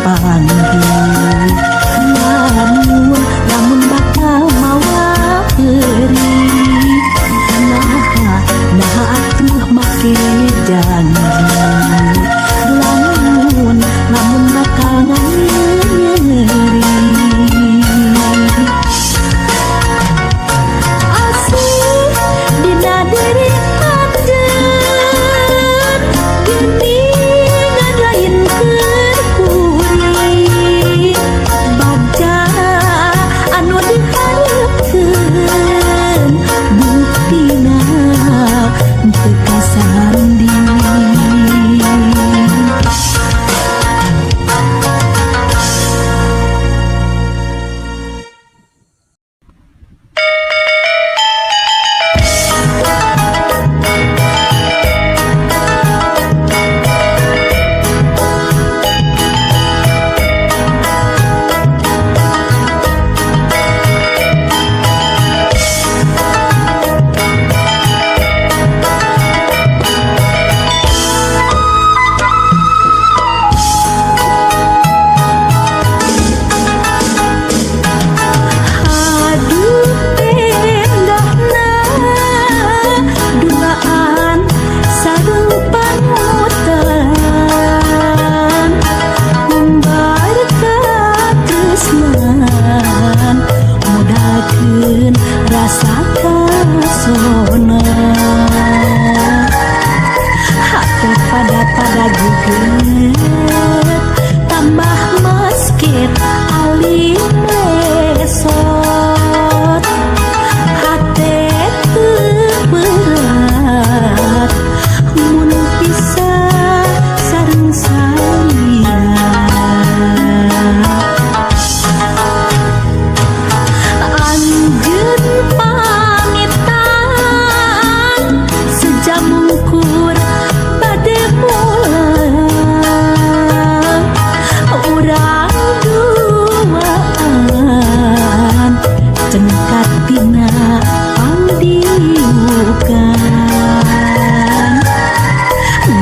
panggil. Lamun bakal mawa beri, nah atuh make janji. Lamun bakal nganyeri, asih dina diri anjeun, geuningan lain keur kuring. Baga anu diharapkeun, buktina teu kasandi.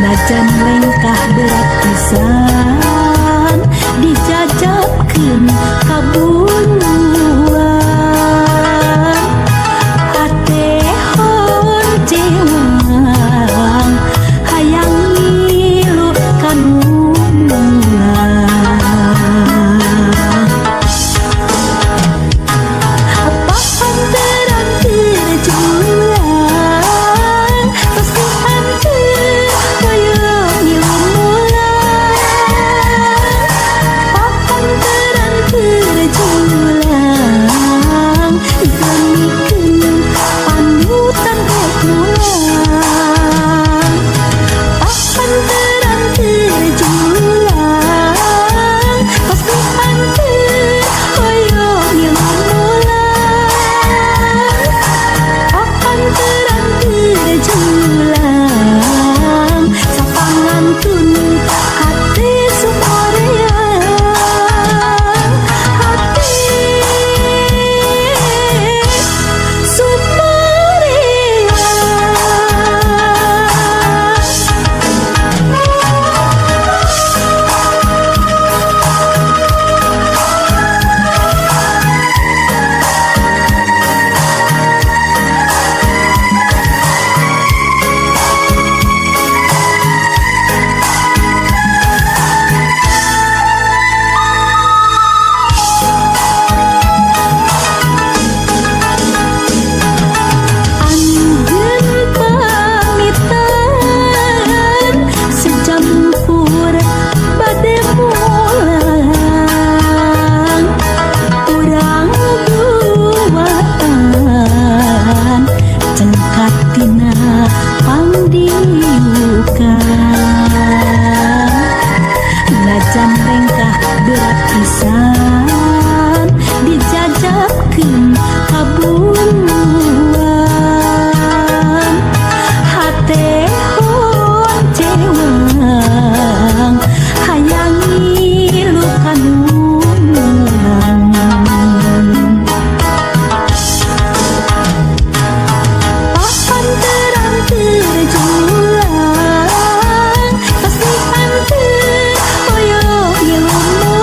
Najan lengkah berat pisan, dijajabkeun kaburuan. Hate honcewang, hayang ngilu kanulan. Apa panteran terjulang, pasti hancur koyong ilmulan. Apa panteran terjulang, gemikeun panutan rek mulang. Apa panteran terjulang, pasti hancur koyong ilmulan. Panteran terjulang, sapangantun hati sumoreang, hati sumoreang. Anjeun pamitan, sejampur bade pulang. Urang duaan, cengkat tina pangdiukan. Najan lengkah berat pisan, dijajabkeun kaburuan. Hate honcewang, hayang ngilu kanulan. Panteran terjulang, pasti hancur koyong ilmulan.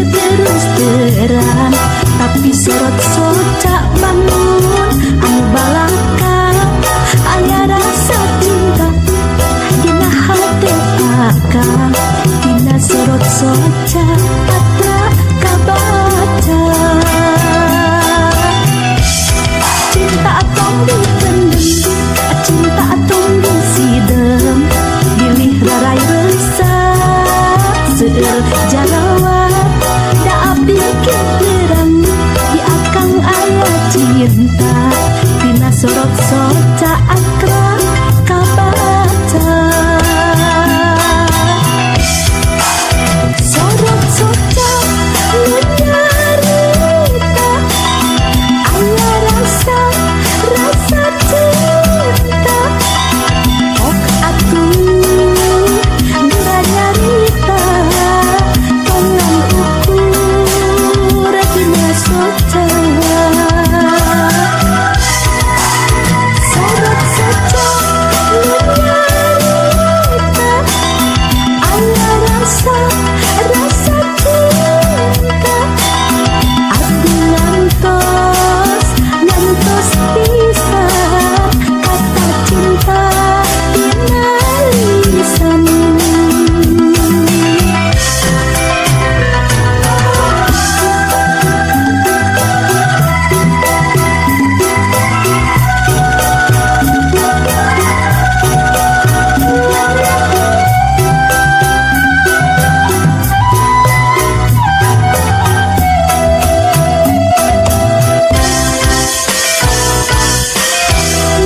terus terang, tapi sorot socak bangun anu balaka. Aya rasa cinta dina hati akang, dina sorot socak atra kabaca. Cinta atong dipendem, cinta atong disidem, bilih rarai resah seueur jalawat. Da abdi kieureurang di akang aya cinta, dina sorot soca atra kabaca. Sorot soca nu nyarita aya rasa cinta. Ok atuh geura nyarita tongan ukur dina soca. Sorot soca nu nyarita aya rasa cinta. Abdi ngantos pisan kata cinta dina lisan.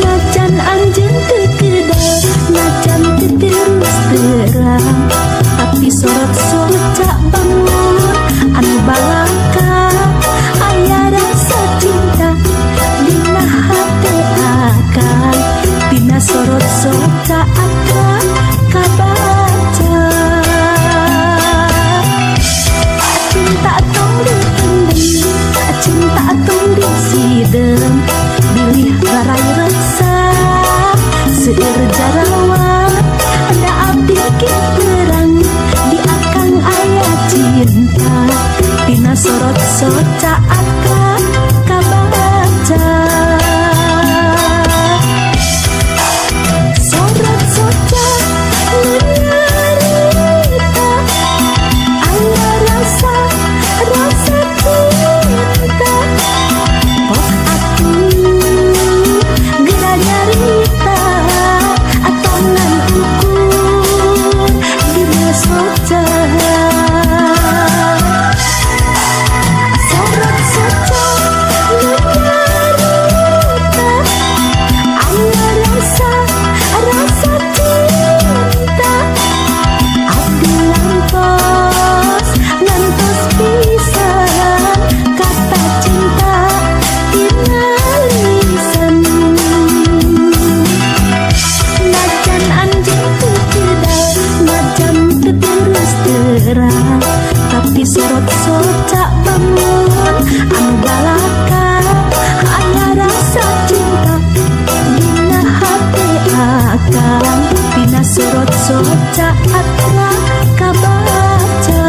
Najan anjeun teu kedah, najan teu terus terang, tapi sorot soca bangun anu balaka. Aya rasa cinta dina hati akang, dina sorot soca atra kabaca. Cinta atong dipendem, cinta atong disidem, bilih rarai resah seueur jarawat. Da abdi kieureurang di akang aya cinta, dina sorot soca atra kabaca. Sorot soca nu nyarita aya rasa cinta. Ok atuh geura nyarita tongan ukur dina soca. Sorot soca nu nyarita aya rasa cinta. Abdi ngantos pisan kata cinta dina lisan. Najan anjeun teu kedah, najan teu terus terang, tapi sorot soca bangun anu balaka. Aya rasa cinta dina hati akang, dina sorot soca atra kabaca.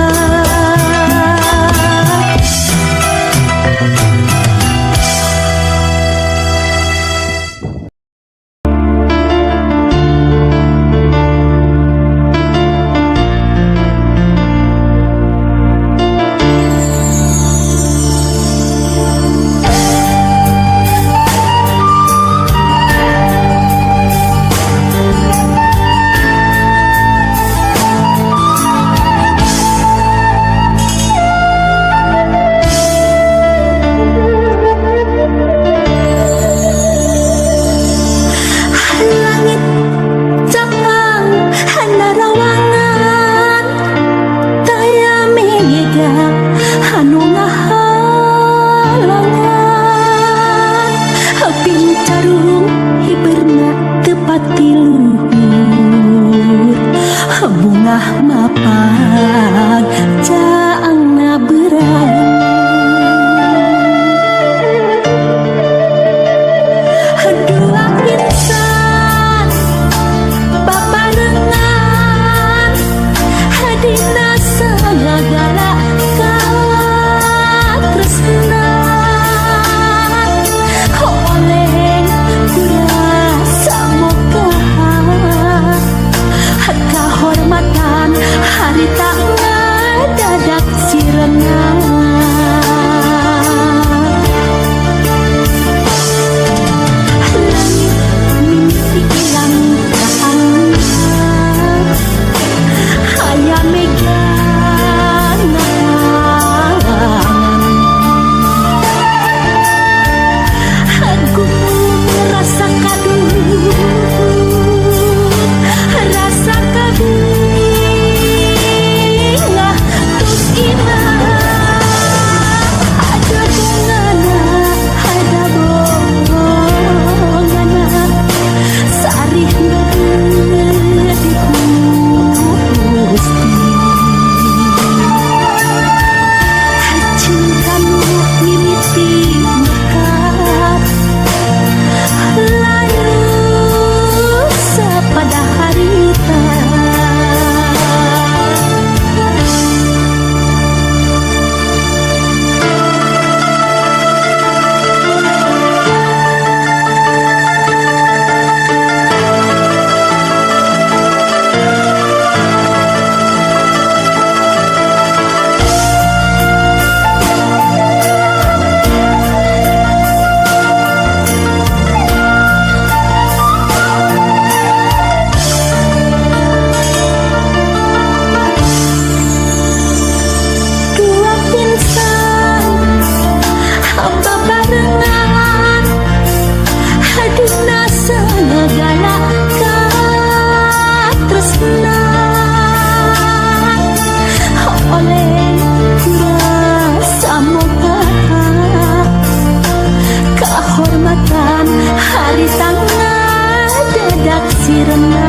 sirena